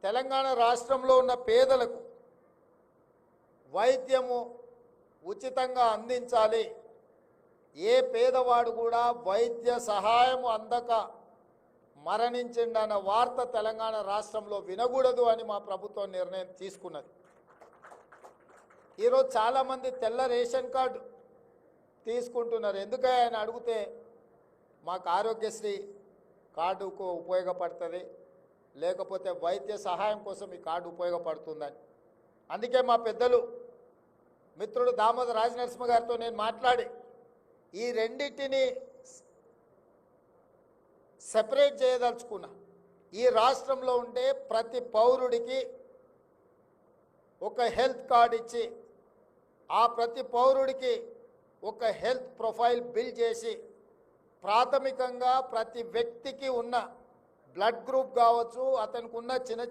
తెలంగాణ రాష్ట్రంలో ఉన్న పేదలకు వైద్యము ఉచితంగా అందించాలి. ఏ పేదవాడు కూడా వైద్య సహాయం అందక మరణించిందన్న వార్త తెలంగాణ రాష్ట్రంలో వినకూడదు అని మా ప్రభుత్వం నిర్ణయం తీసుకున్నది. ఈరోజు చాలామంది తెల్ల రేషన్ కార్డు తీసుకుంటున్నారు. ఎందుకని ఆయన అడిగితే మాకు ఆరోగ్యశ్రీ కార్డుకు ఉపయోగపడుతుంది, లేకపోతే వైద్య సహాయం కోసం ఈ కార్డు ఉపయోగపడుతుందని. అందుకే మా పెద్దలు మిత్రుడు దామోదర్ రాజనరసింహ గారితో నేను మాట్లాడి ఈ రెండింటిని సెపరేట్ చేయదలుచుకున్నా. ఈ రాష్ట్రంలో ఉండే ప్రతి పౌరుడికి ఒక హెల్త్ కార్డు ఇచ్చి ఆ ప్రతి పౌరుడికి ఒక హెల్త్ ప్రొఫైల్ బిల్డ్ చేసి ప్రాథమికంగా ప్రతి వ్యక్తికి ఉన్న బ్లడ్ గ్రూప్ కావచ్చు, అతనికి ఉన్న చిన్న చిన్న